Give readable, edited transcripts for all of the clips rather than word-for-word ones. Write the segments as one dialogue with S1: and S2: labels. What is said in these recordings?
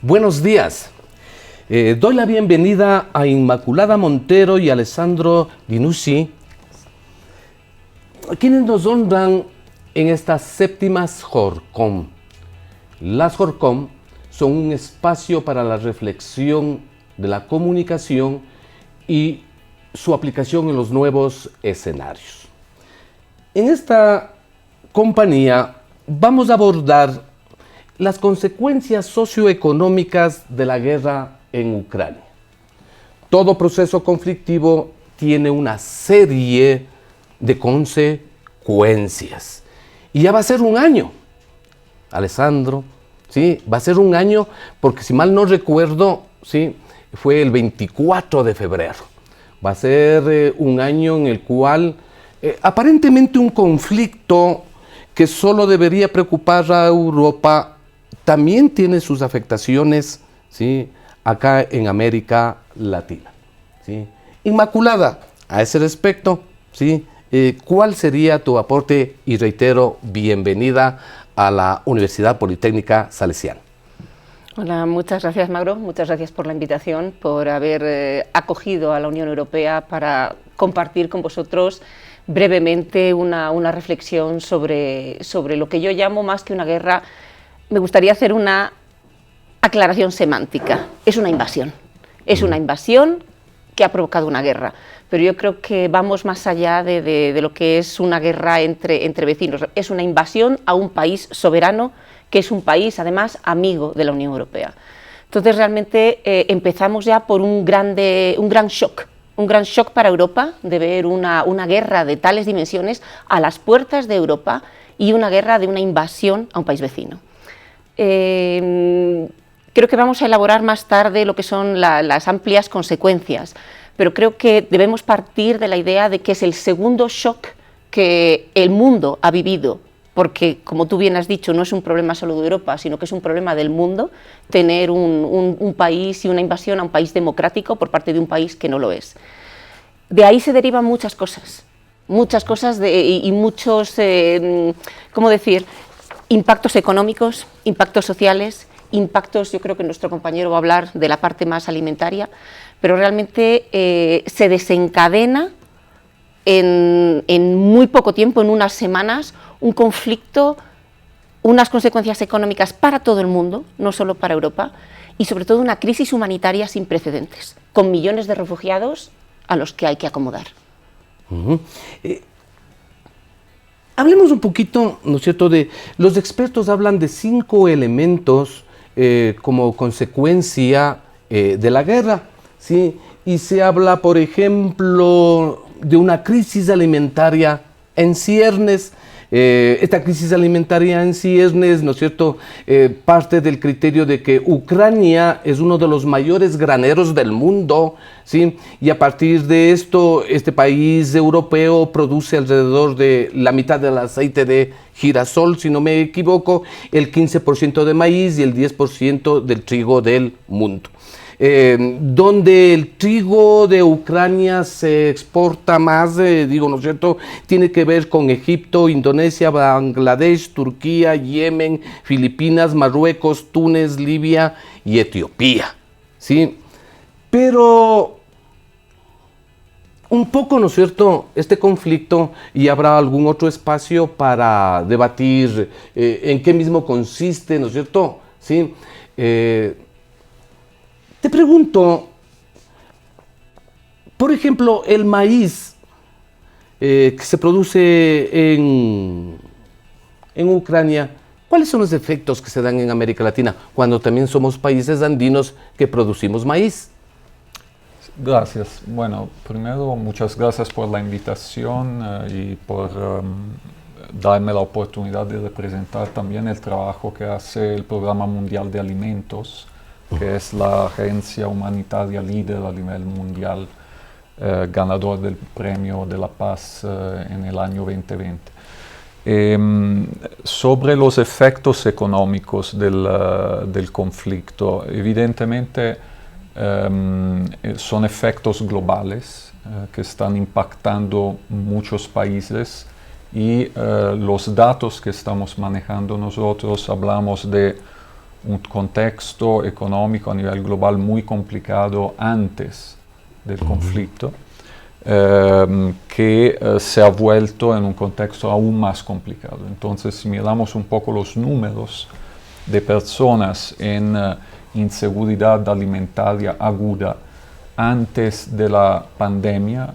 S1: Buenos días. Doy la bienvenida a Inmaculada Montero y Alessandro Dinucci, quienes nos honran en estas séptimas JORCOM. Las JORCOM son un espacio para la reflexión de la comunicación y su aplicación en los nuevos escenarios. En esta compañía vamos a abordar las consecuencias socioeconómicas de la guerra en Ucrania. Todo proceso conflictivo tiene una serie de consecuencias. Y ya va a ser un año, Alessandro, ¿sí? Va a ser un año porque, si mal no recuerdo, ¿sí? Fue el 24 de febrero. Va a ser un año en el cual aparentemente un conflicto que solo debería preocupar a Europa también tiene sus afectaciones, ¿sí? Acá en América Latina, ¿sí? Inmaculada, a ese respecto, ¿sí? ¿Cuál sería tu aporte? Y reitero, bienvenida a la Universidad Politécnica Salesiana.
S2: Hola, muchas gracias, Magro, muchas gracias por la invitación, por haber acogido a la Unión Europea para compartir con vosotros brevemente una reflexión sobre lo que yo llamo, más que una guerra, me gustaría hacer una aclaración semántica. Es una invasión que ha provocado una guerra, pero yo creo que vamos más allá de lo que es una guerra entre vecinos. Es una invasión a un país soberano, que es un país, además, amigo de la Unión Europea. Entonces, realmente empezamos ya por un gran shock para Europa, de ver una guerra de tales dimensiones a las puertas de Europa y una guerra de una invasión a un país vecino. Creo que vamos a elaborar más tarde lo que son las amplias consecuencias, pero creo que debemos partir de la idea de que es el segundo shock que el mundo ha vivido, porque, como tú bien has dicho, no es un problema solo de Europa, sino que es un problema del mundo, tener un país y una invasión a un país democrático por parte de un país que no lo es. De ahí se derivan muchas cosas y muchos, ¿cómo decir?, impactos económicos, impactos sociales, impactos, yo creo que nuestro compañero va a hablar de la parte más alimentaria, pero realmente se desencadena en muy poco tiempo, en unas semanas, un conflicto, unas consecuencias económicas para todo el mundo, no solo para Europa, y sobre todo una crisis humanitaria sin precedentes, con millones de refugiados a los que hay que acomodar.
S1: Hablemos un poquito, ¿no es cierto?, de los expertos hablan de 5 elementos como consecuencia de la guerra, ¿sí? Y se habla, por ejemplo, de una crisis alimentaria en ciernes. Esta crisis alimentaria en ciernes, ¿no es cierto?, parte del criterio de que Ucrania es uno de los mayores graneros del mundo, ¿sí? Y a partir de esto, este país europeo produce alrededor de la mitad del aceite de girasol, si no me equivoco, el 15% de maíz y el 10% del trigo del mundo. Donde el trigo de Ucrania se exporta más, ¿no es cierto?, tiene que ver con Egipto, Indonesia, Bangladesh, Turquía, Yemen, Filipinas, Marruecos, Túnez, Libia y Etiopía, ¿sí? Pero un poco, ¿no es cierto?, este conflicto, y habrá algún otro espacio para debatir en qué mismo consiste, ¿no es cierto?, ¿sí? Te pregunto, por ejemplo, el maíz que se produce en Ucrania, ¿cuáles son los efectos que se dan en América Latina cuando también somos países andinos que producimos maíz?
S3: Gracias. Bueno, primero, muchas gracias por la invitación y por darme la oportunidad de representar también el trabajo que hace el Programa Mundial de Alimentos, que es la agencia humanitaria líder a nivel mundial, ganador del Premio de la Paz en el año 2020. Sobre los efectos económicos del conflicto, evidentemente son efectos globales que están impactando muchos países y los datos que estamos manejando nosotros, hablamos de un contexto económico a nivel global muy complicado antes del conflicto, que se ha vuelto en un contexto aún más complicado. Entonces, si miramos un poco los números de personas en inseguridad alimentaria aguda antes de la pandemia,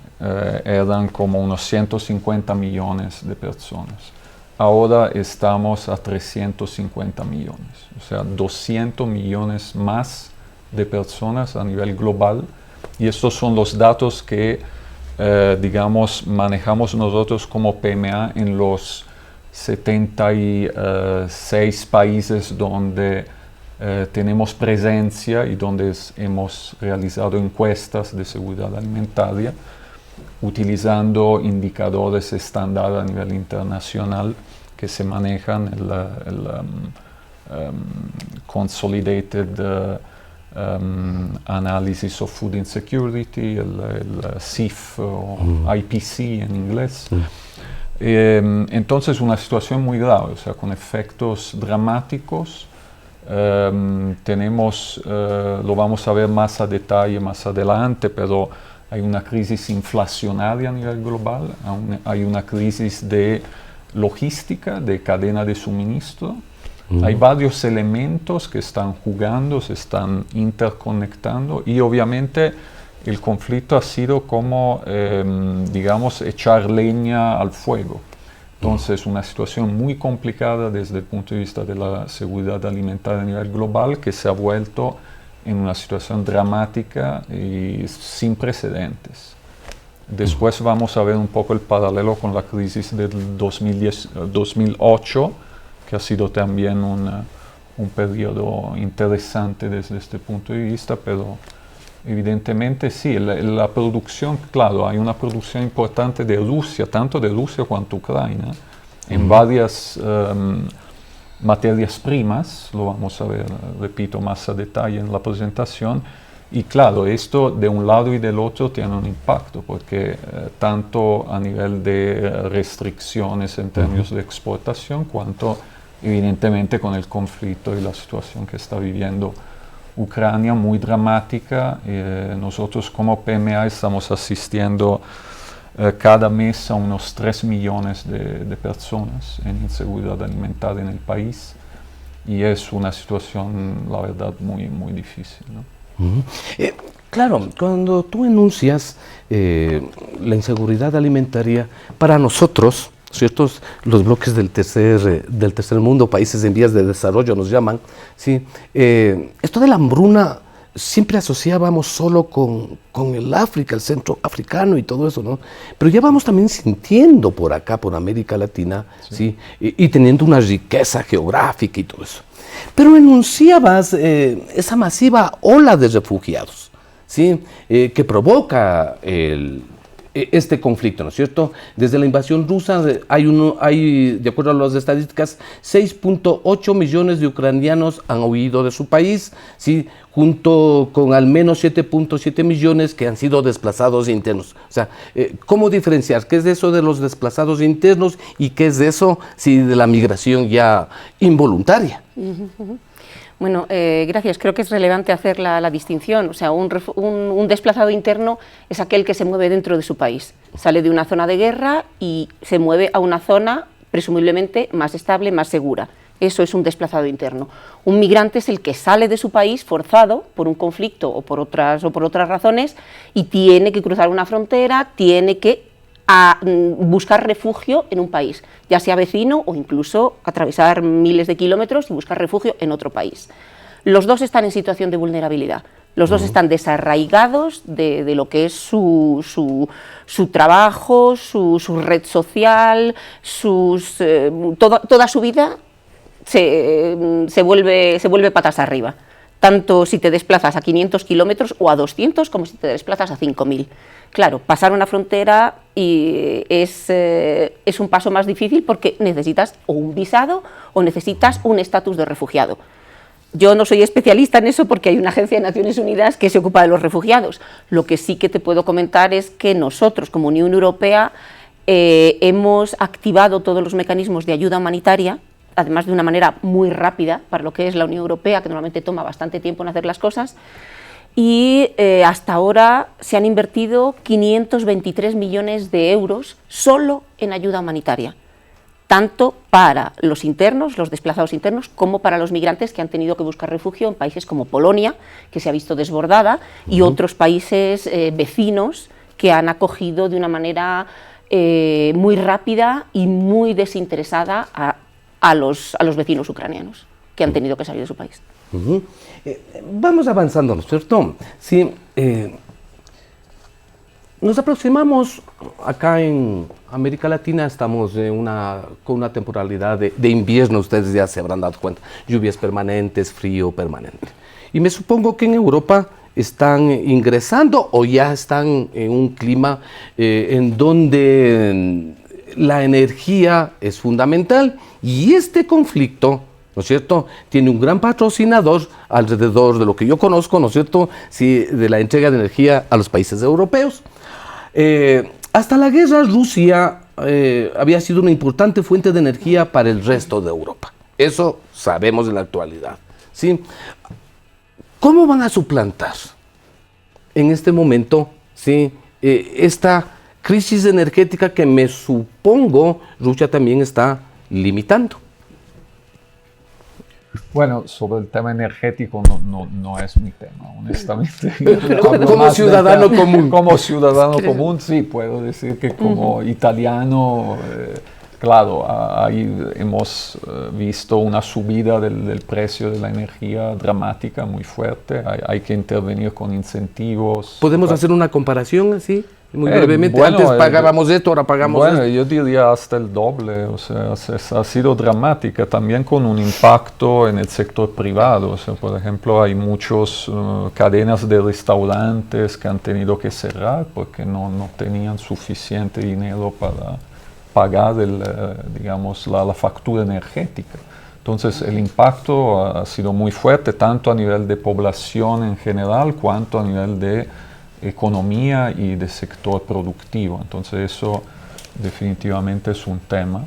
S3: eran como unos 150 millones de personas. Ahora estamos a 350 millones, o sea, 200 millones más de personas a nivel global. Y estos son los datos que, digamos, manejamos nosotros como PMA en los 76 países donde tenemos presencia y donde hemos realizado encuestas de seguridad alimentaria, utilizando indicadores estándar a nivel internacional que se manejan, el Consolidated Analysis of Food Insecurity, el CIF o IPC en inglés. Entonces, una situación muy grave, o sea, con efectos dramáticos. Lo vamos a ver más a detalle más adelante, pero hay una crisis inflacionaria a nivel global, hay una crisis de logística, de cadena de suministro. Hay varios elementos que están jugando, se están interconectando, y obviamente el conflicto ha sido como, digamos, echar leña al fuego. Entonces, una situación muy complicada desde el punto de vista de la seguridad alimentaria a nivel global, que se ha vuelto en una situación dramática y sin precedentes. Después vamos a ver un poco el paralelo con la crisis del 2008, que ha sido también un periodo interesante desde este punto de vista, pero evidentemente sí, la producción, claro, hay una producción importante de Rusia, tanto de Rusia cuanto Ucrania, en varias materias primas, lo vamos a ver, repito, más a detalle en la presentación, y claro, esto de un lado y del otro tiene un impacto, porque tanto a nivel de restricciones en términos de exportación, cuanto evidentemente con el conflicto y la situación que está viviendo Ucrania, muy dramática. Nosotros como PMA estamos asistiendo cada mes a unos 3 millones de personas en inseguridad alimentaria en el país, y es una situación, la verdad, muy, muy difícil, ¿no?
S1: Claro, cuando tú enuncias la inseguridad alimentaria, para nosotros, ¿ciertos? Los bloques del tercer mundo, países en vías de desarrollo nos llaman, ¿sí? Esto de la hambruna siempre asociábamos solo con el África, el centro africano y todo eso, ¿no? Pero ya vamos también sintiendo por acá, por América Latina, ¿sí? Y teniendo una riqueza geográfica y todo eso. Pero enunciabas esa masiva ola de refugiados, ¿sí? Que provoca este conflicto, ¿no es cierto? Desde la invasión rusa hay, de acuerdo a las estadísticas, 6.8 millones de ucranianos han huido de su país, ¿sí? Junto con al menos 7.7 millones que han sido desplazados internos. O sea, ¿cómo diferenciar qué es de eso de los desplazados internos y qué es de eso, sí, de la migración ya involuntaria?
S2: Bueno, gracias. Creo que es relevante hacer la distinción. O sea, un desplazado interno es aquel que se mueve dentro de su país. Sale de una zona de guerra y se mueve a una zona presumiblemente más estable, más segura. Eso es un desplazado interno. Un migrante es el que sale de su país forzado por un conflicto o por otras razones y tiene que cruzar una frontera, tiene que buscar refugio en un país, ya sea vecino o incluso atravesar miles de kilómetros y buscar refugio en otro país. Los dos están en situación de vulnerabilidad. Los dos están desarraigados de lo que es su trabajo, su red social, toda su vida se vuelve patas arriba. Tanto si te desplazas a 500 kilómetros o a 200 como si te desplazas a 5.000. Claro, pasar una frontera es un paso más difícil porque necesitas o un visado o necesitas un estatus de refugiado. Yo no soy especialista en eso porque hay una agencia de Naciones Unidas que se ocupa de los refugiados. Lo que sí que te puedo comentar es que nosotros, como Unión Europea, hemos activado todos los mecanismos de ayuda humanitaria además de una manera muy rápida para lo que es la Unión Europea, que normalmente toma bastante tiempo en hacer las cosas, y hasta ahora se han invertido 523 millones de euros solo en ayuda humanitaria, tanto para los internos, los desplazados internos, como para los migrantes que han tenido que buscar refugio en países como Polonia, que se ha visto desbordada, y otros países vecinos que han acogido de una manera muy rápida y muy desinteresada a los vecinos ucranianos que han tenido que salir de su país.
S1: Vamos avanzando, ¿no es cierto? Sí, nos aproximamos acá en América Latina, estamos con una temporalidad de invierno, ustedes ya se habrán dado cuenta, lluvias permanentes, frío permanente. Y me supongo que en Europa están ingresando o ya están en un clima en donde la energía es fundamental, y este conflicto, ¿no es cierto?, tiene un gran patrocinador alrededor de lo que yo conozco, ¿no es cierto?, sí, de la entrega de energía a los países europeos. Hasta la guerra, Rusia había sido una importante fuente de energía para el resto de Europa. Eso sabemos en la actualidad, ¿sí? ¿Cómo van a suplantar en este momento, ¿sí?, esta crisis energética que me supongo Rusia también está limitando?
S3: Bueno, sobre el tema energético no es mi tema, honestamente.
S1: Como ciudadano común.
S3: Como ciudadano común, sí, puedo decir que como italiano, claro, ahí hemos visto una subida del precio de la energía dramática, muy fuerte. Hay que intervenir con incentivos.
S1: ¿Podemos hacer una comparación así? Muy brevemente, bueno, antes pagábamos esto, ahora pagamos esto.
S3: Yo diría hasta el doble, o sea, ha sido dramática, también con un impacto en el sector privado. O sea, por ejemplo, hay muchas cadenas de restaurantes que han tenido que cerrar porque no tenían suficiente dinero para pagar digamos, la factura energética. Entonces, el impacto ha sido muy fuerte, tanto a nivel de población en general, cuanto a nivel de economía y de sector productivo. Entonces eso definitivamente es un tema.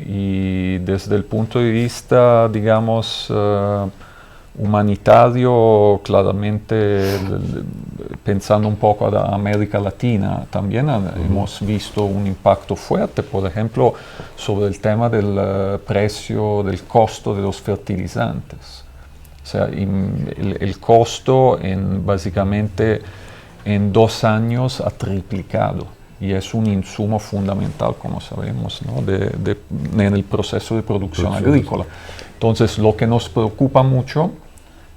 S3: Y desde el punto de vista, digamos, humanitario, claramente pensando un poco a América Latina, también hemos visto un impacto fuerte, por ejemplo, sobre el tema del precio, del costo de los fertilizantes. O sea, el costo básicamente en 2 años ha triplicado, y es un insumo fundamental, como sabemos, ¿no?, en el proceso de producción agrícola. Entonces, lo que nos preocupa mucho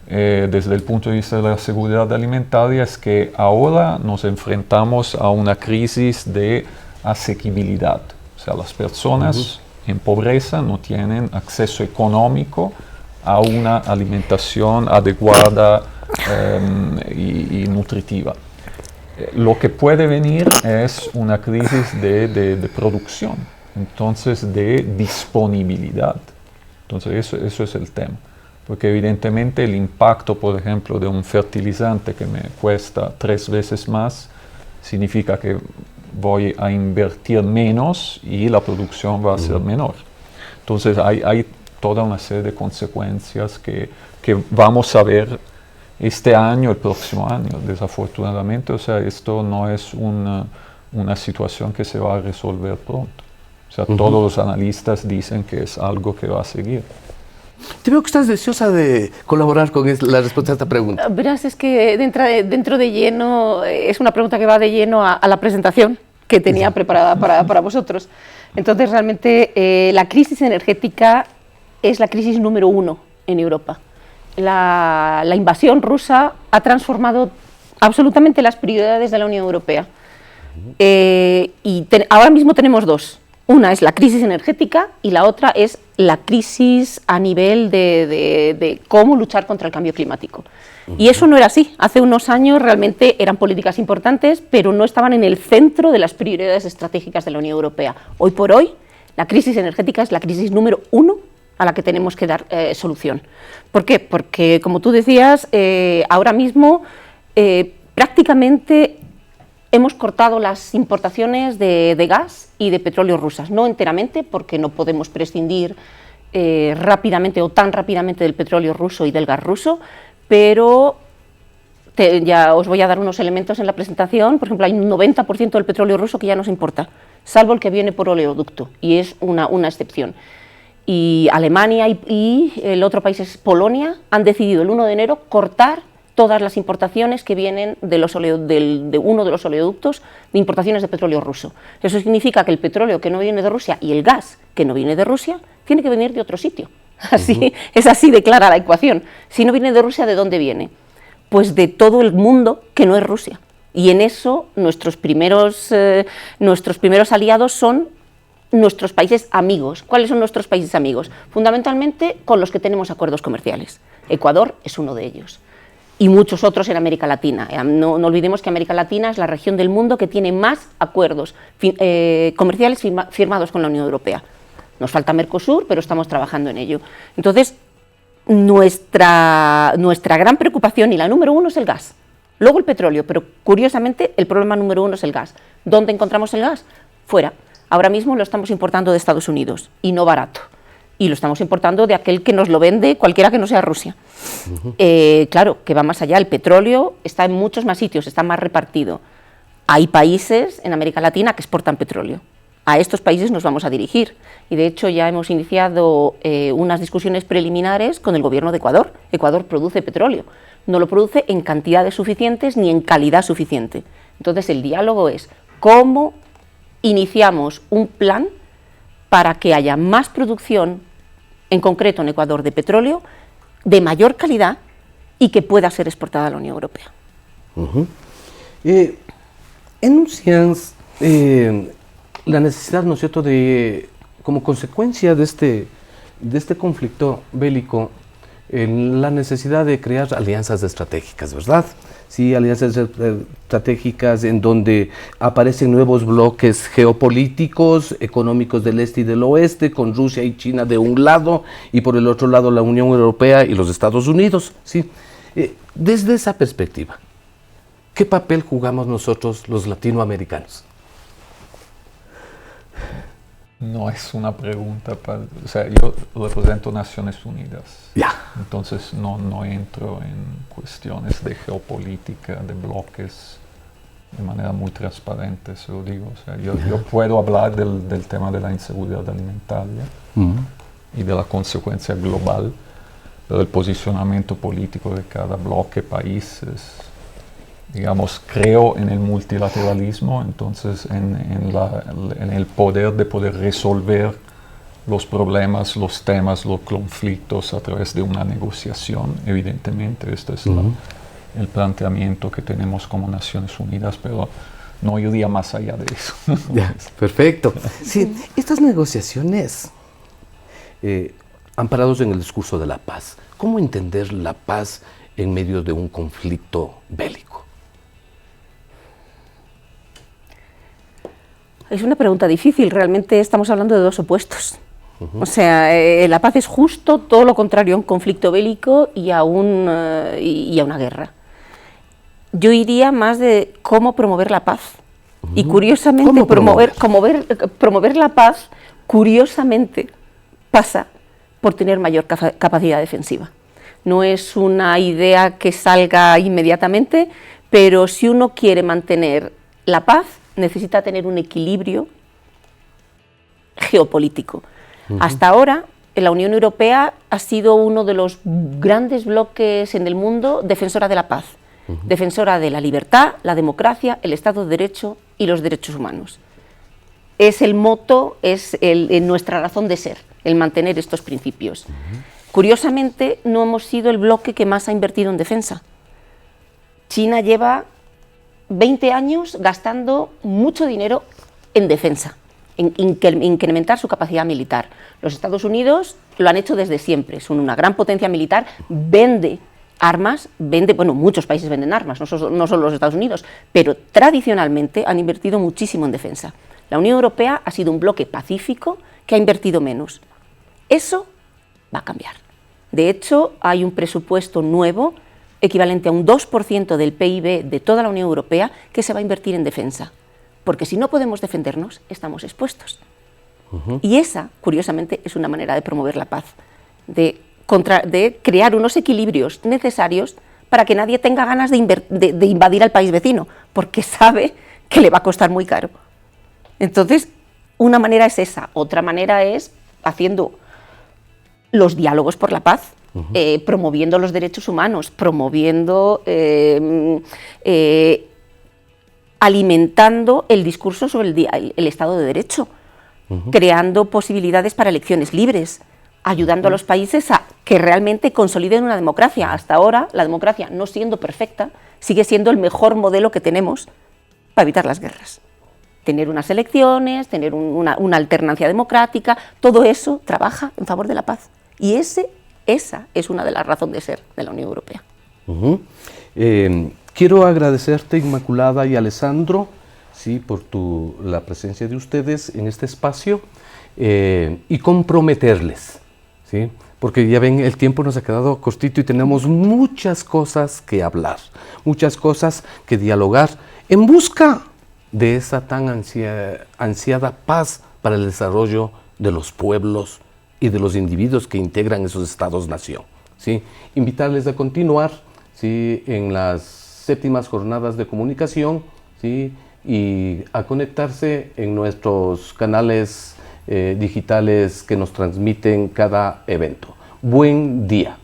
S3: desde el punto de vista de la seguridad alimentaria es que ahora nos enfrentamos a una crisis de asequibilidad. O sea, las personas en pobreza no tienen acceso económico a una alimentación adecuada y nutritiva. Lo que puede venir es una crisis de producción, entonces de disponibilidad. Entonces eso es el tema, porque evidentemente el impacto, por ejemplo, de un fertilizante que me cuesta 3 veces más, significa que voy a invertir menos y la producción va a ser menor. Entonces hay toda una serie de consecuencias que vamos a ver este año, el próximo año, desafortunadamente. O sea, esto no es una situación que se va a resolver pronto. O sea, todos los analistas dicen que es algo que va a seguir.
S1: Te veo que estás deseosa de colaborar con la respuesta a esta pregunta.
S2: Verás, es que dentro de lleno, es una pregunta que va de lleno a la presentación que tenía preparada para vosotros. Entonces, realmente, la crisis energética es la crisis número 1 en Europa. La invasión rusa ha transformado absolutamente las prioridades de la Unión Europea. Ahora mismo tenemos 2. Una es la crisis energética y la otra es la crisis a nivel de cómo luchar contra el cambio climático. Y eso no era así. Hace unos años realmente eran políticas importantes, pero no estaban en el centro de las prioridades estratégicas de la Unión Europea. Hoy por hoy, la crisis energética es la crisis número 1 a la que tenemos que dar solución. ¿Por qué? Porque, como tú decías, ahora mismo prácticamente hemos cortado las importaciones de gas y de petróleo rusas, no enteramente, porque no podemos prescindir rápidamente o tan rápidamente del petróleo ruso y del gas ruso, pero ya os voy a dar unos elementos en la presentación. Por ejemplo, hay un 90% del petróleo ruso que ya no se importa, salvo el que viene por oleoducto, y es una excepción. Y Alemania y el otro país es Polonia, han decidido el 1 de enero cortar todas las importaciones que vienen de uno de los oleoductos de importaciones de petróleo ruso. Eso significa que el petróleo que no viene de Rusia y el gas que no viene de Rusia tiene que venir de otro sitio. Así, es así de clara la ecuación. Si no viene de Rusia, ¿de dónde viene? Pues de todo el mundo que no es Rusia. Y en eso nuestros primeros aliados son nuestros países amigos. ¿Cuáles son nuestros países amigos? Fundamentalmente con los que tenemos acuerdos comerciales. Ecuador es uno de ellos. Y muchos otros en América Latina. No olvidemos que América Latina es la región del mundo que tiene más acuerdos comerciales firmados con la Unión Europea. Nos falta Mercosur, pero estamos trabajando en ello. Entonces, nuestra gran preocupación, y la número uno, es el gas. Luego el petróleo, pero curiosamente el problema número uno es el gas. ¿Dónde encontramos el gas? Fuera. Ahora mismo lo estamos importando de Estados Unidos, y no barato. Y lo estamos importando de aquel que nos lo vende, cualquiera que no sea Rusia. Claro, que va más allá. El petróleo está en muchos más sitios, está más repartido. Hay países en América Latina que exportan petróleo. A estos países nos vamos a dirigir. Y de hecho ya hemos iniciado unas discusiones preliminares con el gobierno de Ecuador. Ecuador produce petróleo. No lo produce en cantidades suficientes ni en calidad suficiente. Entonces el diálogo es cómo iniciamos un plan para que haya más producción, en concreto en Ecuador, de petróleo, de mayor calidad y que pueda ser exportada a la Unión Europea.
S1: Enuncias la necesidad, ¿no es cierto?, de, como consecuencia de este conflicto bélico, la necesidad de crear alianzas estratégicas, ¿verdad? Sí, alianzas estratégicas en donde aparecen nuevos bloques geopolíticos, económicos del este y del oeste, con Rusia y China de un lado, y por el otro lado la Unión Europea y los Estados Unidos, ¿sí? Desde esa perspectiva, ¿qué papel jugamos nosotros los latinoamericanos?
S3: No es una pregunta o sea, yo represento Naciones Unidas.
S1: Ya.
S3: Entonces no entro en cuestiones de geopolítica, de bloques, de manera muy transparente, se lo digo. O sea, yo puedo hablar del tema de la inseguridad alimentaria y de la consecuencia global, pero el posicionamiento político de cada bloque, país, digamos, creo en el multilateralismo, entonces en el poder de poder resolver los problemas, los temas, los conflictos a través de una negociación. Evidentemente, este es el planteamiento que tenemos como Naciones Unidas, pero no iría más allá de eso.
S1: Ya, perfecto. Sí, estas negociaciones amparados en el discurso de la paz, ¿cómo entender la paz en medio de un conflicto bélico?
S2: Es una pregunta difícil, realmente estamos hablando de dos opuestos. O sea, la paz es justo todo lo contrario a un conflicto bélico y a una guerra. Yo iría más de cómo promover la paz. Y curiosamente, promover la paz, curiosamente, pasa por tener mayor capacidad defensiva. No es una idea que salga inmediatamente, pero si uno quiere mantener la paz, necesita tener un equilibrio geopolítico. Hasta ahora, la Unión Europea ha sido uno de los grandes bloques en el mundo defensora de la paz, defensora de la libertad, la democracia, el Estado de Derecho y los derechos humanos. Es el moto, es nuestra razón de ser, el mantener estos principios. Curiosamente, no hemos sido el bloque que más ha invertido en defensa. China lleva 20 años gastando mucho dinero en defensa, en incrementar su capacidad militar. Los Estados Unidos lo han hecho desde siempre, son una gran potencia militar, vende armas, bueno, muchos países venden armas, no solo los Estados Unidos, pero tradicionalmente han invertido muchísimo en defensa. La Unión Europea ha sido un bloque pacífico que ha invertido menos. Eso va a cambiar. De hecho, hay un presupuesto nuevo equivalente a un 2% del PIB de toda la Unión Europea, que se va a invertir en defensa. Porque si no podemos defendernos, estamos expuestos. Y esa, curiosamente, es una manera de promover la paz, de crear unos equilibrios necesarios para que nadie tenga ganas de invadir al país vecino, porque sabe que le va a costar muy caro. Entonces, una manera es esa, otra manera es haciendo los diálogos por la paz, promoviendo los derechos humanos, promoviendo, alimentando el discurso sobre el Estado de Derecho, creando posibilidades para elecciones libres, ayudando a los países a que realmente consoliden una democracia. Hasta ahora, la democracia, no siendo perfecta, sigue siendo el mejor modelo que tenemos para evitar las guerras. Tener unas elecciones, tener una alternancia democrática, todo eso trabaja en favor de la paz. Y esa es una de las razones de ser de la Unión Europea.
S1: Quiero agradecerte, Inmaculada y Alessandro, sí, por la presencia de ustedes en este espacio y comprometerles, ¿sí? Porque ya ven, el tiempo nos ha quedado cortito y tenemos muchas cosas que hablar, muchas cosas que dialogar en busca de esa tan ansiada paz para el desarrollo de los pueblos y de los individuos que integran esos estados-nación, ¿sí? Invitarles a continuar, ¿sí?, en las séptimas jornadas de comunicación, ¿sí?, y a conectarse en nuestros canales digitales que nos transmiten cada evento. Buen día.